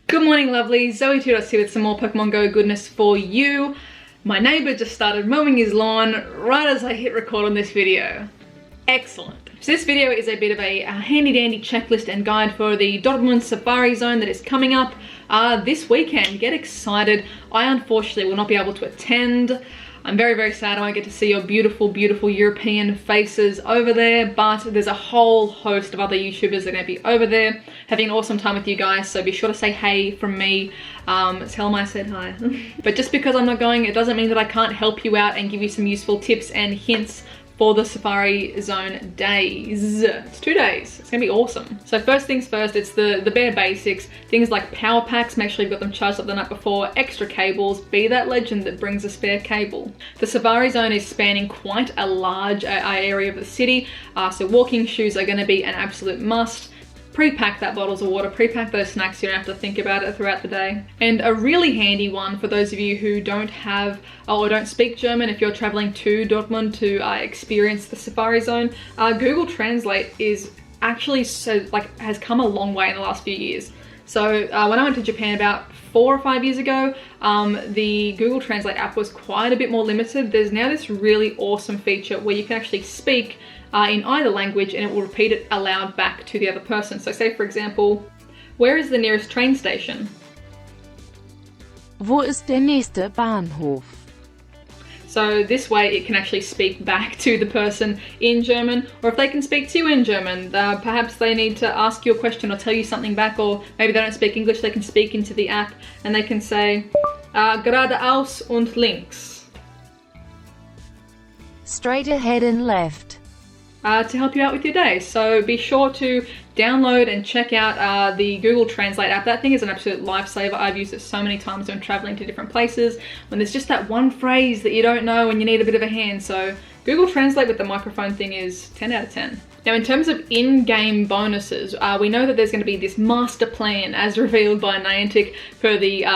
Good morning, lovelies. ZoëTwoDots here with some more Pokemon Go goodness for you. My neighbour just started mowing his lawn right as I hit record on this video. Excellent. So this video is a bit of a handy dandy checklist and guide for the Dortmund Safari Zone that is coming up this weekend. Get excited. I unfortunately will not be able to attend. I'm very, very sad I won't get to see your beautiful, beautiful European faces over there, but there's a whole host of other YouTubers that are going to be over there having an awesome time with you guys, so be sure to say hey from me. Tell them I said hi. But just because I'm not going, it doesn't mean that I can't help you out and give you some useful tips and hints for the Safari Zone days. It's 2 days. It's gonna be awesome. So first things first, it's the bare basics. Things like power packs, make sure you've got them charged up the night before, extra cables, be that legend that brings a spare cable. The Safari Zone is spanning quite a large area of the city, so walking shoes are gonna be an absolute must. Pre-pack that bottles of water, pre-pack those snacks so you don't have to think about it throughout the day. And a really handy one for those of you who don't have or don't speak German, if you're traveling to Dortmund to experience the Safari Zone, Google Translate is actually has come a long way in the last few years. So when I went to Japan about 4 or 5 years ago, the Google Translate app was quite a bit more limited. There's now this really awesome feature where you can actually speak in either language and it will repeat it aloud back to the other person. So say for example, where is the nearest train station? Wo ist der nächste Bahnhof? So this way it can actually speak back to the person in German, or if they can speak to you in German, perhaps they need to ask you a question or tell you something back, or maybe they don't speak English, they can speak into the app and they can say geradeaus und links. Straight ahead and left. To help you out with your day. So be sure to download and check out the Google Translate app. That thing is an absolute lifesaver. I've used it so many times when traveling to different places, when there's just that one phrase that you don't know and you need a bit of a hand. So Google Translate with the microphone thing is 10 out of 10. Now in terms of in-game bonuses, we know that there's going to be this master plan as revealed by Niantic for the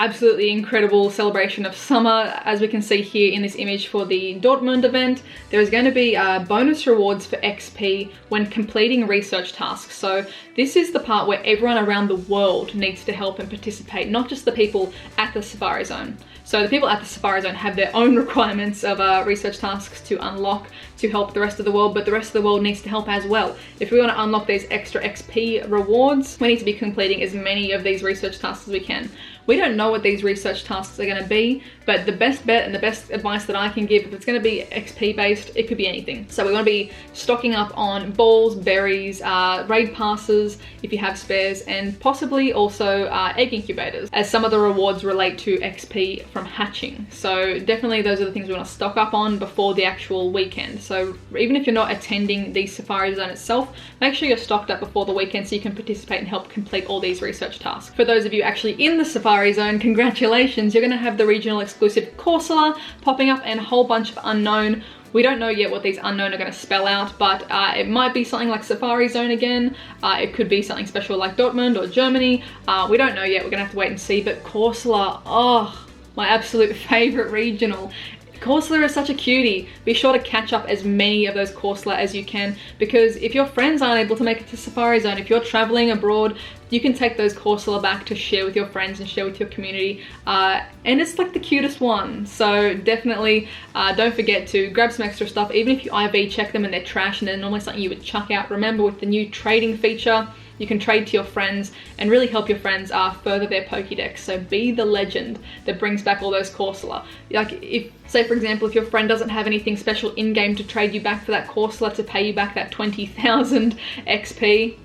absolutely incredible celebration of summer. As we can see here in this image for the Dortmund event, there is going to be bonus rewards for XP when completing research tasks. So this is the part where everyone around the world needs to help and participate, not just the people at the Safari Zone. So the people at the Safari Zone have their own requirements of research tasks to unlock to help the rest of the world, but the rest of the world needs to help as well. If we want to unlock these extra XP rewards, we need to be completing as many of these research tasks as we can. We don't know what these research tasks are going to be, but the best bet and the best advice that I can give, if it's going to be XP based, it could be anything. So we want to be stocking up on balls, berries, raid passes if you have spares, and possibly also egg incubators, as some of the rewards relate to XP from hatching. So definitely those are the things we want to stock up on before the actual weekend. So even if you're not attending the Safari Zone itself, make sure you're stocked up before the weekend so you can participate and help complete all these research tasks. For those of you actually in the Safari Zone, congratulations, you're going to have the regional exclusive Corsola popping up and a whole bunch of unknown. We don't know yet what these unknown are going to spell out, but it might be something like Safari Zone again. It could be something special like Dortmund or Germany. We don't know yet, we're going to have to wait and see, but Corsola, oh, my absolute favorite regional. Corsola is such a cutie. Be sure to catch up as many of those Corsola as you can, because if your friends aren't able to make it to Safari Zone, if you're traveling abroad, you can take those Corsola back to share with your friends and share with your community, and it's like the cutest one. So definitely don't forget to grab some extra stuff, even if you IV check them and they're trash and they're normally something you would chuck out. Remember, with the new trading feature, you can trade to your friends and really help your friends further their Pokédex. So be the legend that brings back all those Corsola. Like if, say for example, if your friend doesn't have anything special in-game to trade you back for that Corsola to pay you back that 20,000 XP,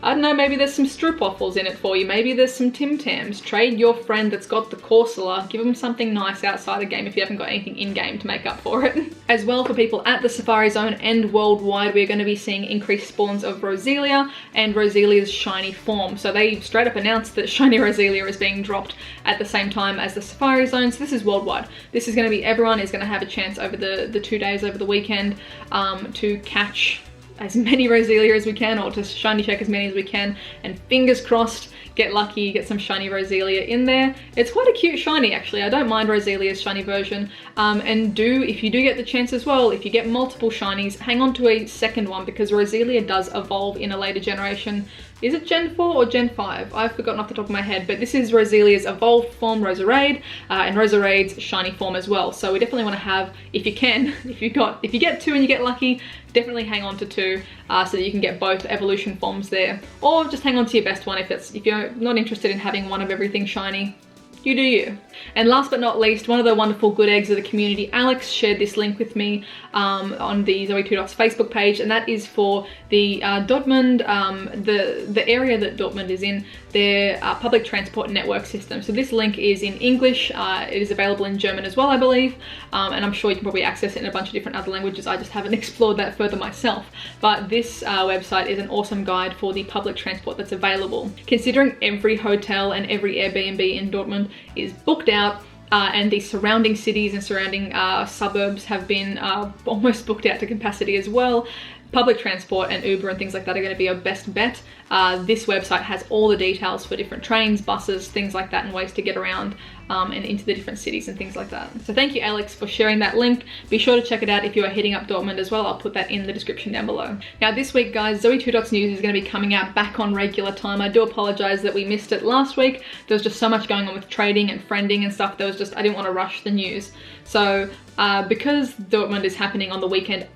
I don't know, maybe there's some stroopwafels in it for you, maybe there's some Tim Tams. Trade your friend that's got the Corsola, give them something nice outside the game if you haven't got anything in-game to make up for it. As well, for people at the Safari Zone and worldwide, we're going to be seeing increased spawns of Roselia and Roselia's shiny form. So they straight up announced that shiny Roselia is being dropped at the same time as the Safari Zone, so this is worldwide. This is going to be, everyone is going to have a chance over the 2 days over the weekend to catch as many Roselia as we can, or to shiny check as many as we can, and fingers crossed get lucky, get some shiny Roselia in there. It's quite a cute shiny actually. I don't mind Roselia's shiny version. And if you do get the chance as well, if you get multiple shinies, hang on to a second one, because Roselia does evolve in a later generation is it Gen 4 or Gen 5? I've forgotten off the top of my head, but this is Roselia's evolved form, Roserade, and Roserade's shiny form as well. So we definitely want to have, if you can, if you get 2 and you get lucky, definitely hang on to 2 so that you can get both evolution forms there. Or just hang on to your best one if you're not interested in having one of everything shiny. You do you. And last but not least, one of the wonderful good eggs of the community, Alex, shared this link with me on the ZoëTwoDots Facebook page, and that is for the Dortmund, the area that Dortmund is in, their public transport network system. So this link is in English, it is available in German as well, I believe, and I'm sure you can probably access it in a bunch of different other languages. I just haven't explored that further myself. But this website is an awesome guide for the public transport that's available. Considering every hotel and every Airbnb in Dortmund is booked out, and the surrounding cities and surrounding suburbs have been almost booked out to capacity as well, public transport and Uber and things like that are going to be your best bet. This website has all the details for different trains, buses, things like that, and ways to get around and into the different cities and things like that. So thank you, Alex, for sharing that link. Be sure to check it out if you are heading up Dortmund as well. I'll put that in the description down below. Now this week, guys, ZoëTwoDots news is going to be coming out back on regular time. I do apologize that we missed it last week. There was just so much going on with trading and friending and stuff. There was just, I didn't want to rush the news. So because Dortmund is happening on the weekend,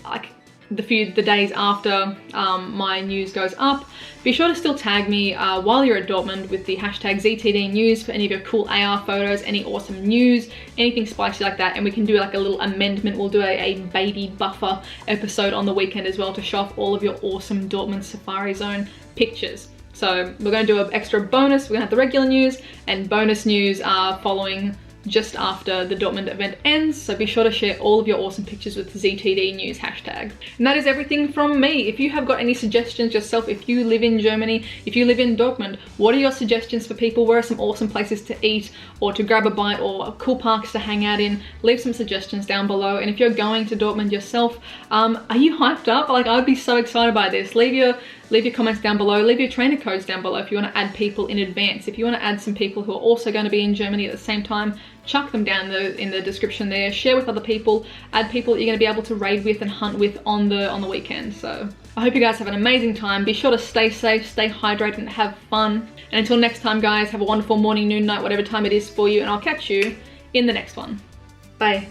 the days after my news goes up, be sure to still tag me while you're at Dortmund with the hashtag ZTD News for any of your cool AR photos, any awesome news, anything spicy like that, and we can do like a little amendment. We'll do a baby buffer episode on the weekend as well to show off all of your awesome Dortmund Safari Zone pictures. So we're going to do an extra bonus. We're going to have the regular news and bonus news following just after the Dortmund event ends, so be sure to share all of your awesome pictures with the ZTD News hashtag. And that is everything from me. If you have got any suggestions yourself, if you live in Germany, if you live in Dortmund, what are your suggestions for people? Where are some awesome places to eat or to grab a bite or cool parks to hang out in? Leave some suggestions down below. And if you're going to Dortmund yourself, are you hyped up? Like, I'd be so excited by this. Leave your comments down below. Leave your trainer codes down below if you want to add people in advance. If you want to add some people who are also going to be in Germany at the same time, chuck them down in the description there. Share with other people. Add people that you're going to be able to raid with and hunt with on the weekend. So I hope you guys have an amazing time. Be sure to stay safe, stay hydrated, and have fun. And until next time, guys, have a wonderful morning, noon, night, whatever time it is for you, and I'll catch you in the next one. Bye.